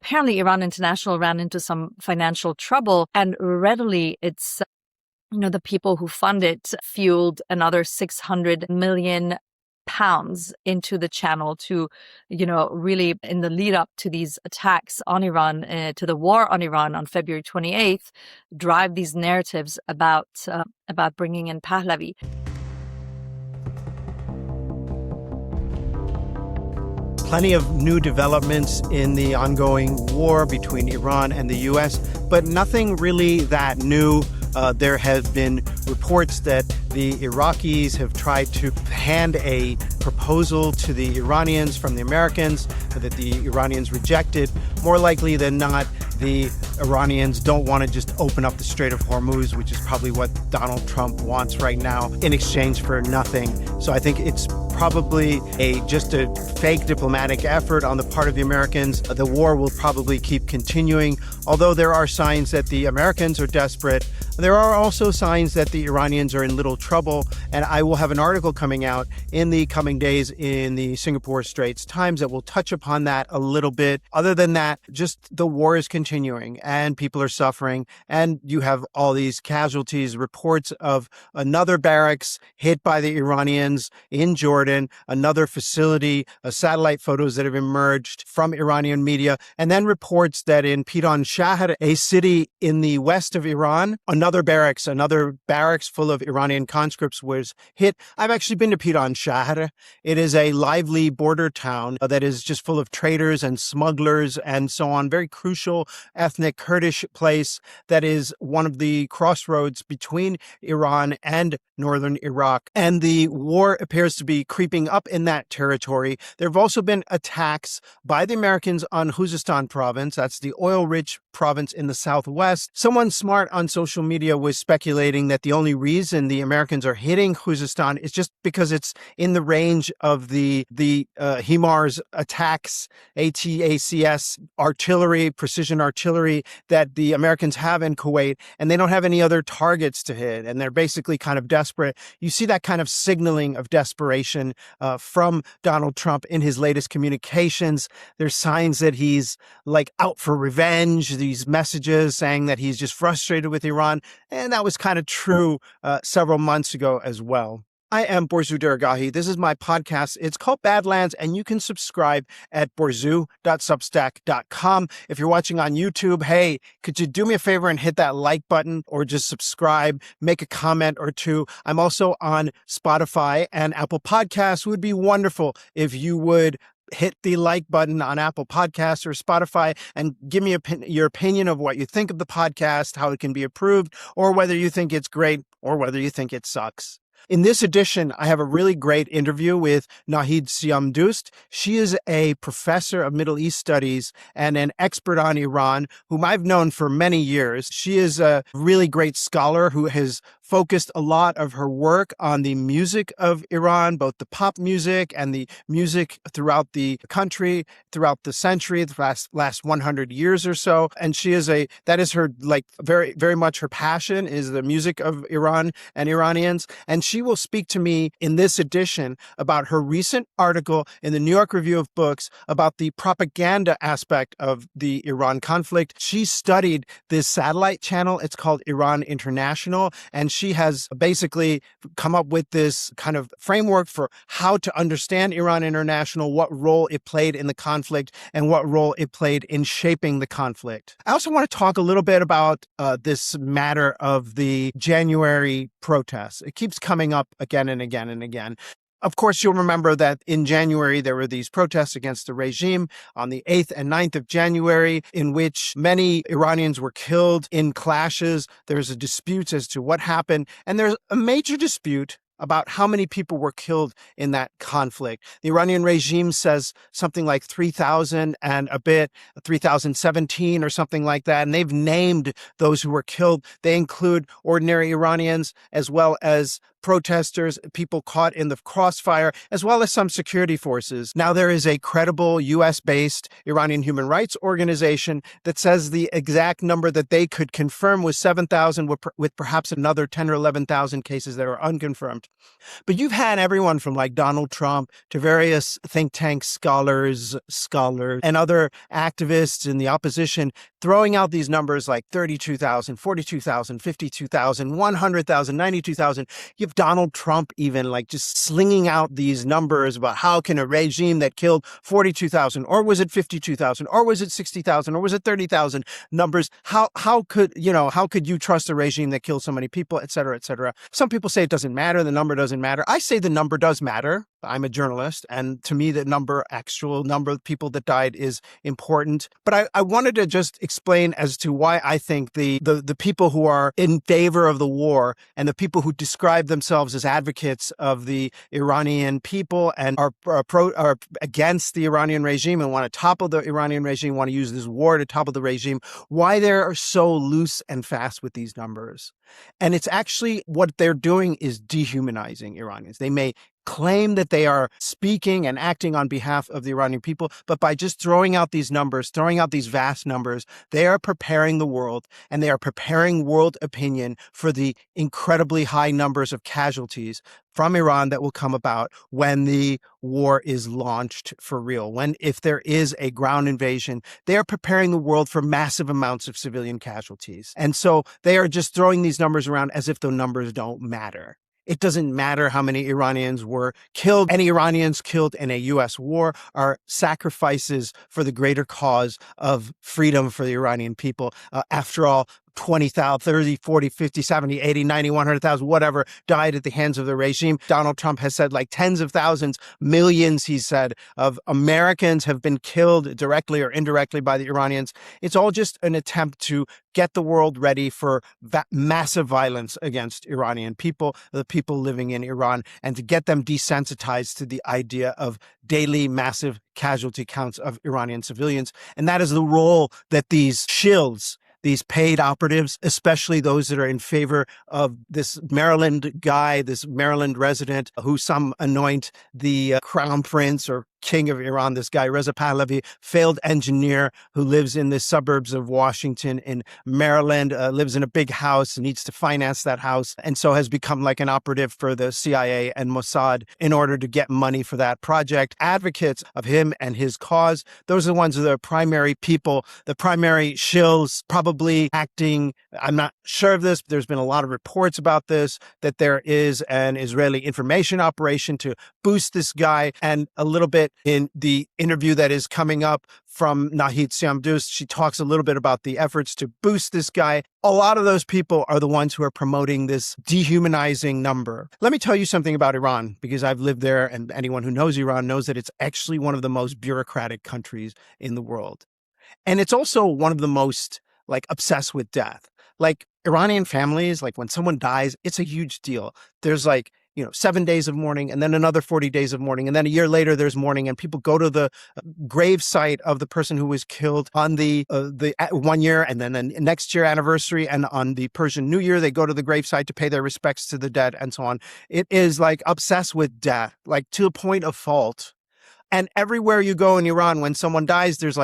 apparently Iran International ran into some financial trouble, and readily it's the people who fund it fueled another 600 million pounds into the channel to, really in the lead up to these attacks on Iran, to the war on Iran on February 28th, drive these narratives about bringing in Pahlavi. Plenty of new developments in the ongoing war between Iran and the U.S., but nothing really that new. There have been reports that the Iraqis have tried to hand a proposal to the Iranians from the Americans that the Iranians rejected. More likely than not, the Iranians don't want to just open up the Strait of Hormuz, which is probably what Donald Trump wants right now, in exchange for nothing. So I think it's probably just a fake diplomatic effort on the part of the Americans. The war will probably keep continuing, although there are signs that the Americans are desperate. There are also signs that the Iranians are in little trouble, and I will have an article coming out in the coming days in the Singapore Straits Times that will touch upon that a little bit. Other than that, just the war is continuing and people are suffering, and you have all these casualties, reports of another barracks hit by the Iranians in Jordan, another facility, satellite photos that have emerged from Iranian media, and then reports that in Piran Shahr, a city in the west of Iran, another barracks full of Iranian conscripts was hit. I've actually been to Piran Shahr. It is a lively border town that is just full of traders and smugglers and so on. Very crucial ethnic Kurdish place that is one of the crossroads between Iran and northern Iraq. And the war appears to be creeping up in that territory. There have also been attacks by the Americans on Khuzestan province. That's the oil-rich province in the southwest. Someone smart on social media was speculating that the only reason the Americans are hitting Khuzestan is just because it's in the range of the HIMARS attacks, ATACS artillery, precision artillery that the Americans have in Kuwait, and they don't have any other targets to hit, and they're basically kind of desperate. You see that kind of signaling of desperation from Donald Trump in his latest communications. There's signs that he's like out for revenge, these messages saying that he's just frustrated with Iran, and that was kind of true several months ago as well. I am Borzu Deragahi. This is my podcast. It's called Badlands, and you can subscribe at borzu.substack.com. If you're watching on YouTube, hey, could you do me a favor and hit that like button or just subscribe, make a comment or two? I'm also on Spotify and Apple Podcasts. It would be wonderful if you would hit the like button on Apple Podcasts or Spotify and give me your opinion of what you think of the podcast, how it can be improved, or whether you think it's great or whether you think it sucks. In this edition, I have a really great interview with Nahid Siamdoust. She is a professor of Middle East studies and an expert on Iran, whom I've known for many years. She is a really great scholar who has focused a lot of her work on the music of Iran, both the pop music and the music throughout the country, throughout the century, the last 100 years or so. And that is her, very, very much her passion is the music of Iran and Iranians. And she will speak to me in this edition about her recent article in the New York Review of Books about the propaganda aspect of the Iran conflict. She studied this satellite channel. It's called Iran International, and she has basically come up with this kind of framework for how to understand Iran International, what role it played in the conflict, and what role it played in shaping the conflict. I also want to talk a little bit about this matter of the January protests. It keeps coming up again and again and again. Of course, you'll remember that in January, there were these protests against the regime on the 8th and 9th of January, in which many Iranians were killed in clashes. There's a dispute as to what happened, and there's a major dispute about how many people were killed in that conflict. The Iranian regime says something like 3,000 and a bit, 3,017 or something like that, and they've named those who were killed. They include ordinary Iranians as well as protesters, people caught in the crossfire, as well as some security forces. Now, there is a credible US-based Iranian human rights organization that says the exact number that they could confirm was 7,000, with perhaps another 10 or 11,000 cases that are unconfirmed. But you've had everyone from like Donald Trump to various think tank scholars, and other activists in the opposition throwing out these numbers like 32,000, 42,000, 52,000, 100,000, 92,000. You have Donald Trump even like just slinging out these numbers about how can a regime that killed 42,000, or was it 52,000, or was it 60,000, or was it 30,000 numbers? How could you trust a regime that killed so many people, et cetera, et cetera? Some people say it doesn't matter. The number doesn't matter. I say the number does matter. I'm a journalist, and to me, the actual number of people that died is important. But I wanted to just explain as to why I think the people who are in favor of the war and the people who describe themselves as advocates of the Iranian people and are against the Iranian regime and want to topple the Iranian regime, want to use this war to topple the regime, why they're so loose and fast with these numbers. And it's actually what they're doing is dehumanizing Iranians. They may claim that they are speaking and acting on behalf of the Iranian people, but by just throwing out these numbers, throwing out these vast numbers, they are preparing the world, and they are preparing world opinion for the incredibly high numbers of casualties from Iran that will come about when the war is launched for real. If there is a ground invasion, they are preparing the world for massive amounts of civilian casualties. And so they are just throwing these numbers around as if the numbers don't matter. It doesn't matter how many Iranians were killed. Any Iranians killed in a U.S. war are sacrifices for the greater cause of freedom for the Iranian people. After all, 20,000, 30, 40, 50, 70, 80, 90, 100,000, whatever, died at the hands of the regime. Donald Trump has said like tens of thousands, millions, he said, of Americans have been killed directly or indirectly by the Iranians. It's all just an attempt to get the world ready for massive violence against Iranian people, the people living in Iran, and to get them desensitized to the idea of daily massive casualty counts of Iranian civilians. And that is the role that these shills, these paid operatives, especially those that are in favor of this Maryland guy, this Maryland resident who some anoint the crown prince or king of Iran, this guy, Reza Pahlavi, failed engineer who lives in the suburbs of Washington in Maryland, lives in a big house, needs to finance that house, and so has become like an operative for the CIA and Mossad in order to get money for that project. Advocates of him and his cause, those are the ones who are the primary people, the primary shills, probably acting, I'm not sure of this, but there's been a lot of reports about this, that there is an Israeli information operation to boost this guy. And a little bit in the interview that is coming up from Nahid Siamdoust, she talks a little bit about the efforts to boost this guy. A lot of those people are the ones who are promoting this dehumanizing number. Let me tell you something about Iran, because I've lived there, and anyone who knows Iran knows that it's actually one of the most bureaucratic countries in the world. And it's also one of the most obsessed with death. Like Iranian families, like when someone dies, it's a huge deal. There's 7 days of mourning, and then another 40 days of mourning, and then a year later there's mourning, and people go to the grave site of the person who was killed on the 1 year, and then the next year anniversary, and on the Persian New Year they go to the grave site to pay their respects to the dead, and so on. It is obsessed with death, to a point of fault. And everywhere you go in Iran, when someone dies, there's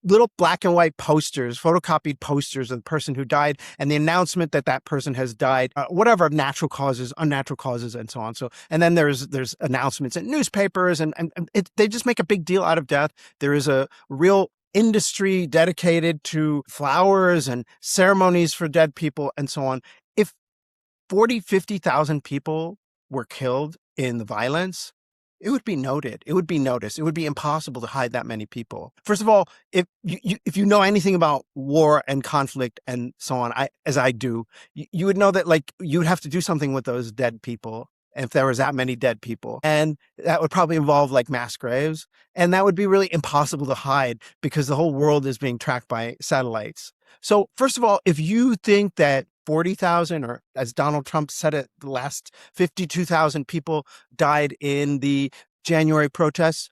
little black and white posters, photocopied posters of the person who died, and the announcement that that person has died, whatever, natural causes, unnatural causes, and so on. So, and then there's announcements in newspapers, and they just make a big deal out of death. There is a real industry dedicated to flowers and ceremonies for dead people, and so on. If 40, 50,000 people were killed in the violence, it would be noted. It would be noticed. It would be impossible to hide that many people. First of all, if you know anything about war and conflict and so on, as I do, you would know that you would have to do something with those dead people. And if there was that many dead people, and that would probably involve mass graves, and that would be really impossible to hide because the whole world is being tracked by satellites. So first of all, if you think that 40,000, or as Donald Trump said it, the last 52,000 people died in the January protests,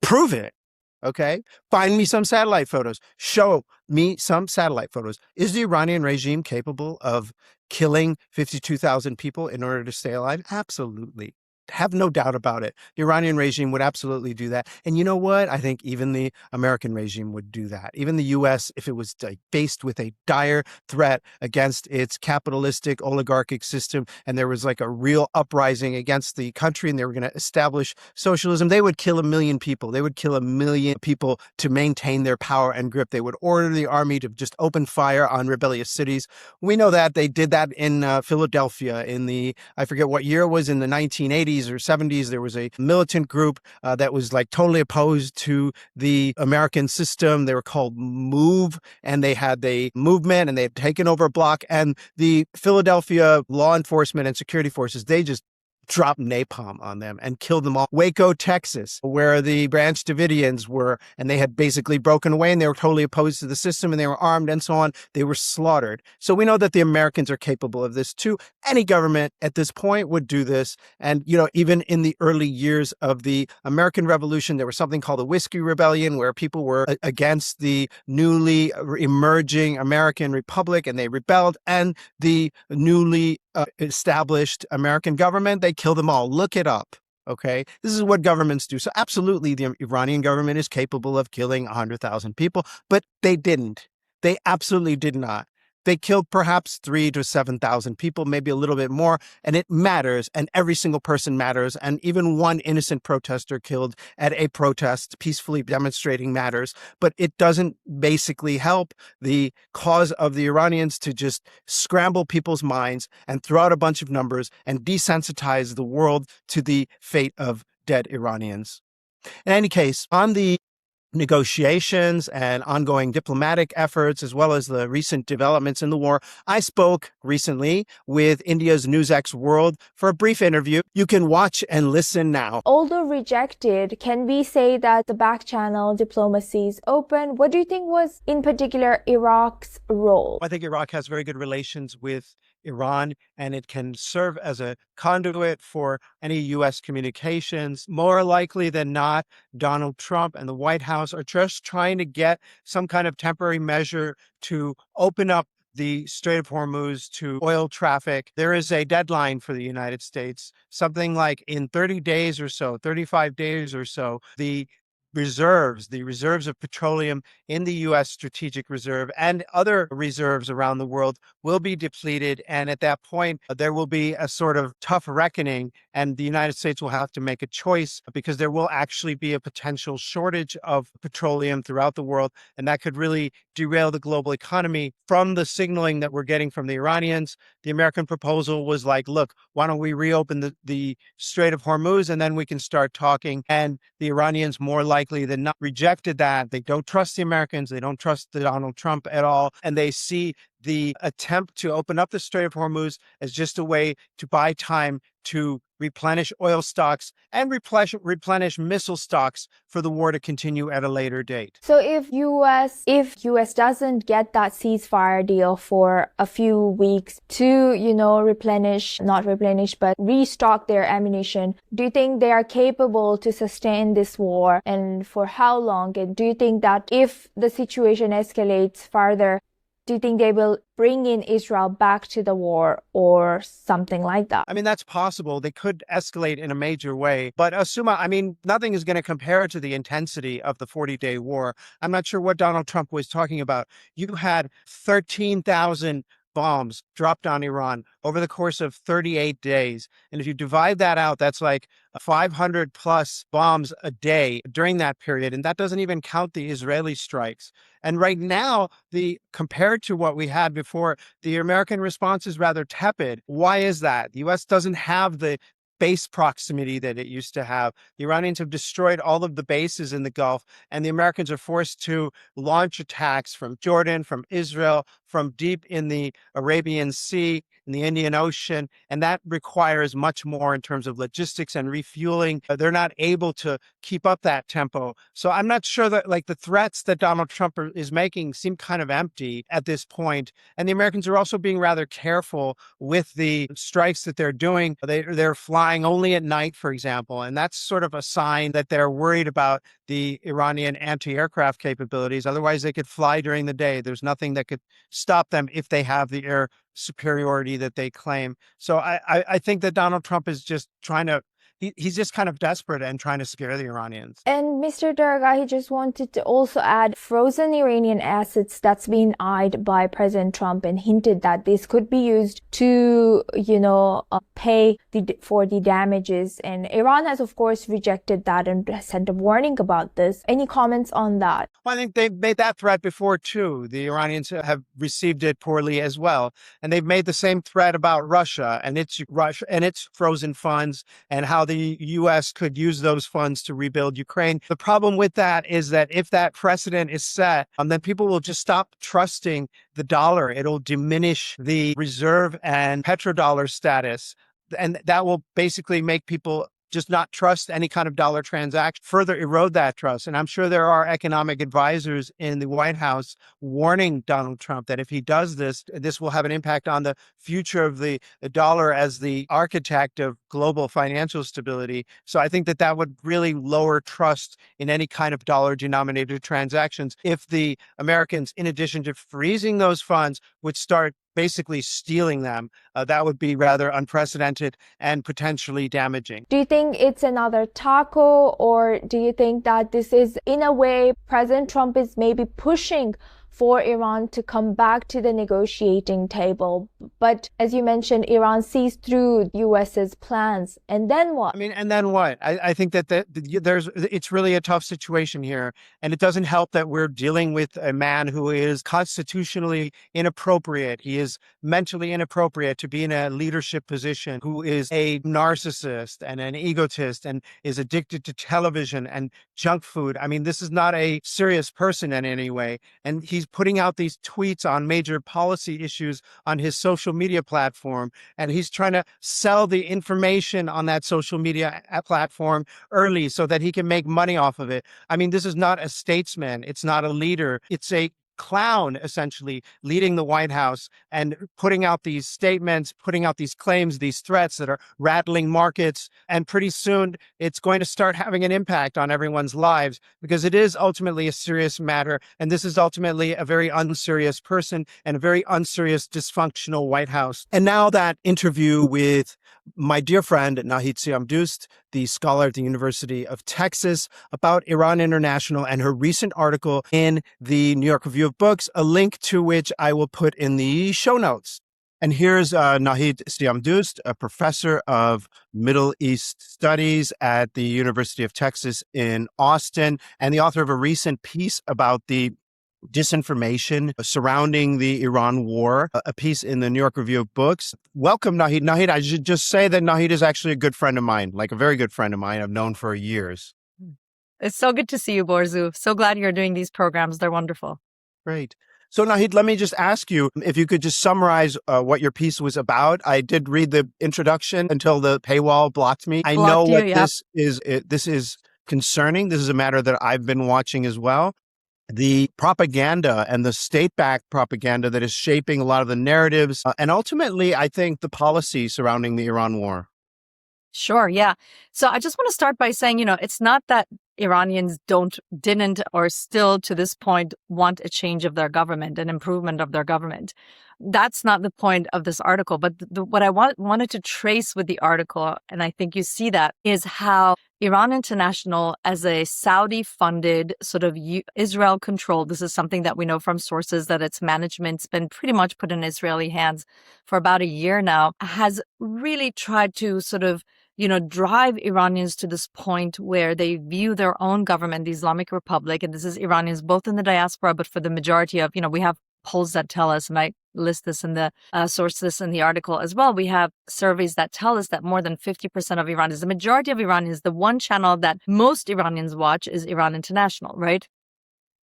prove it. Okay? Find me some satellite photos. Show me some satellite photos. Is the Iranian regime capable of killing 52,000 people in order to stay alive? Absolutely. Have no doubt about it. The Iranian regime would absolutely do that. And you know what? I think even the American regime would do that. Even the U.S., if it was faced with a dire threat against its capitalistic oligarchic system, and there was like a real uprising against the country, and they were going to establish socialism, they would kill 1 million people. They would kill 1 million people to maintain their power and grip. They would order the army to just open fire on rebellious cities. We know that they did that in Philadelphia in the, I forget what year it was, in the 1980s or 70s. There was a militant group that was like totally opposed to the American system. They were called MOVE, and they had the movement, and they had taken over a block. And the Philadelphia law enforcement and security forces, they just dropped napalm on them and killed them all. Waco, Texas, where the Branch Davidians were, and they had basically broken away, and they were totally opposed to the system, and they were armed and so on. They were slaughtered. So we know that the Americans are capable of this too. Any government at this point would do this. And, even in the early years of the American Revolution, there was something called the Whiskey Rebellion, where people were against the newly emerging American Republic, and they rebelled, and the newly established American government, they kill them all. Look it up. Okay. This is what governments do. So absolutely, the Iranian government is capable of killing 100,000 people, but they didn't. They absolutely did not. They killed perhaps 3,000 to 7,000 people, maybe a little bit more, and it matters, and every single person matters, and even one innocent protester killed at a protest peacefully demonstrating matters, but it doesn't basically help the cause of the Iranians to just scramble people's minds and throw out a bunch of numbers and desensitize the world to the fate of dead Iranians. In any case, on the negotiations and ongoing diplomatic efforts, as well as the recent developments in the war, I spoke recently with India's NewsX World for a brief interview. You can watch and listen now. Although rejected, can we say that the back-channel diplomacy is open? What do you think was, in particular, Iraq's role? I think Iraq has very good relations with Iran, and it can serve as a conduit for any U.S. communications. More likely than not, Donald Trump and the White House are just trying to get some kind of temporary measure to open up the Strait of Hormuz to oil traffic. There is a deadline for the United States, something like in 30 days or so, 35 days or so, the reserves of petroleum in the U.S. Strategic Reserve and other reserves around the world will be depleted. And at that point, there will be a sort of tough reckoning, and the United States will have to make a choice because there will actually be a potential shortage of petroleum throughout the world. And that could really derail the global economy. From the signaling that we're getting from the Iranians, the American proposal was like, look, why don't we reopen the Strait of Hormuz, and then we can start talking. And the Iranians more likely than not rejected that. They don't trust the Americans. They don't trust Donald Trump at all. And they see the attempt to open up the Strait of Hormuz as just a way to buy time to replenish oil stocks and replenish missile stocks for the war to continue at a later date. So if US doesn't get that ceasefire deal for a few weeks to, restock their ammunition, do you think they are capable to sustain this war, and for how long? And do you think that if the situation escalates further, do you think they will bring in Israel back to the war or something like that? I mean, that's possible. They could escalate in a major way. But Suma, nothing is going to compare to the intensity of the 40-day war. I'm not sure what Donald Trump was talking about. You had 13,000 bombs dropped on Iran over the course of 38 days. And if you divide that out, that's like 500 plus bombs a day during that period. And that doesn't even count the Israeli strikes. And right now, compared to what we had before, the American response is rather tepid. Why is that? The U.S. doesn't have the base proximity that it used to have. The Iranians have destroyed all of the bases in the Gulf, and the Americans are forced to launch attacks from Jordan, from Israel, from deep in the Arabian Sea, in the Indian Ocean, and that requires much more in terms of logistics and refueling. They're not able to keep up that tempo. So I'm not sure that the threats that Donald Trump is making seem kind of empty at this point. And the Americans are also being rather careful with the strikes that they're doing. They're flying flying only at night, for example. And that's sort of a sign that they're worried about the Iranian anti-aircraft capabilities. Otherwise, they could fly during the day. There's nothing that could stop them if they have the air superiority that they claim. So I think that Donald Trump is just trying to, he's just kind of desperate and trying to scare the Iranians. And Mr. Dargah, he just wanted to also add frozen Iranian assets that's been eyed by President Trump and hinted that this could be used to, pay for the damages. And Iran has, of course, rejected that and sent a warning about this. Any comments on that? Well, I think they've made that threat before, too. The Iranians have received it poorly as well. And they've made the same threat about Russia and its frozen funds and how the U.S. could use those funds to rebuild Ukraine. The problem with that is that if that precedent is set, then people will just stop trusting the dollar. It'll diminish the reserve and petrodollar status. And that will basically make people just not trust any kind of dollar transaction, further erode that trust. And I'm sure there are economic advisors in the White House warning Donald Trump that if he does this, this will have an impact on the future of the dollar as the architect of global financial stability. So I think that that would really lower trust in any kind of dollar denominated transactions if the Americans, in addition to freezing those funds, would start basically stealing them. That would be rather unprecedented and potentially damaging. Do you think it's another taco, or do you think that this is, in a way, President Trump is maybe pushing for Iran to come back to the negotiating table? But as you mentioned, Iran sees through US's plans. And then what? And then what? I think that it's really a tough situation here. And it doesn't help that we're dealing with a man who is constitutionally inappropriate. He is mentally inappropriate to be in a leadership position, who is a narcissist and an egotist and is addicted to television and junk food. This is not a serious person in any way. And he's putting out these tweets on major policy issues on his social media platform, and he's trying to sell the information on that social media platform early so that he can make money off of it. This is not a statesman. It's not a leader. It's a clown, essentially, leading the White House and putting out these statements, putting out these claims, these threats that are rattling markets. And pretty soon it's going to start having an impact on everyone's lives, because it is ultimately a serious matter. And this is ultimately a very unserious person and a very unserious, dysfunctional White House. And now that interview with my dear friend, Nahid Siamdoust, the scholar at the University of Texas, about Iran International and her recent article in the New York Review of Books, a link to which I will put in the show notes. And here's Nahid Siamdoust, a professor of Middle East Studies at the University of Texas in Austin, and the author of a recent piece about the disinformation surrounding the Iran war, a piece in the New York Review of Books. Welcome, Nahid. Nahid, I should just say that Nahid is actually a good friend of mine, like a very good friend of mine I've known for years. It's so good to see you, Borzu. So glad you're doing these programs. They're wonderful. Great. So, Nahid, let me just ask you if you could just summarize what your piece was about. I did read the introduction until the paywall blocked me. I know what this is. This is concerning. This is a matter that I've been watching as well. The propaganda and the state-backed propaganda that is shaping a lot of the narratives and ultimately, I think, the policy surrounding the Iran war. Sure, yeah. So I just want to start by saying, it's not that Iranians didn't, or still to this point want a change of their government, an improvement of their government. That's not the point of this article. But what I wanted to trace with the article, and I think you see that, is how Iran International, as a Saudi-funded, sort of Israel-controlled, this is something that we know from sources that its management's been pretty much put in Israeli hands for about a year now, has really tried to sort of drive Iranians to this point where they view their own government, the Islamic Republic, and this is Iranians both in the diaspora, but for the majority of, we have polls that tell us, and I list this in the source this in the article as well. We have surveys that tell us that more than 50% of Iranians, the majority of Iranians, the one channel that most Iranians watch is Iran International, right?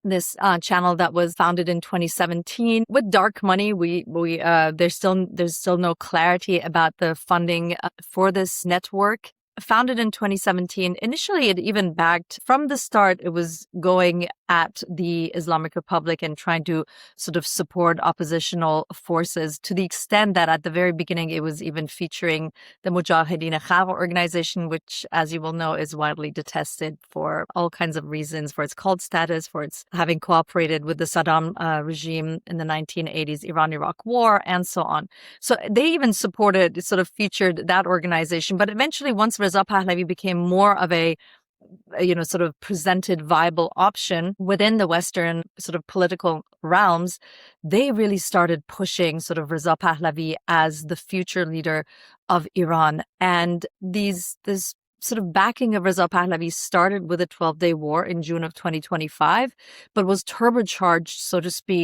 This channel that was founded in 2017 with dark money. There's still no clarity about the funding for this network. founded in 2017. Initially, it even backed, from the start, it was going at the Islamic Republic and trying to sort of support oppositional forces, to the extent that at the very beginning, it was even featuring the Mujahideen Khalq organization, which, as you will know, is widely detested for all kinds of reasons, for its cult status, for its having cooperated with the Saddam regime in the 1980s Iran-Iraq war, and so on. So they even supported, sort of featured that organization. But eventually, once Reza Pahlavi became more of a sort of presented viable option within the Western sort of political realms, they really started pushing sort of Reza Pahlavi as the future leader of Iran. And this sort of backing of Reza Pahlavi started with the 12-day war in June of 2025, but was turbocharged, so to speak,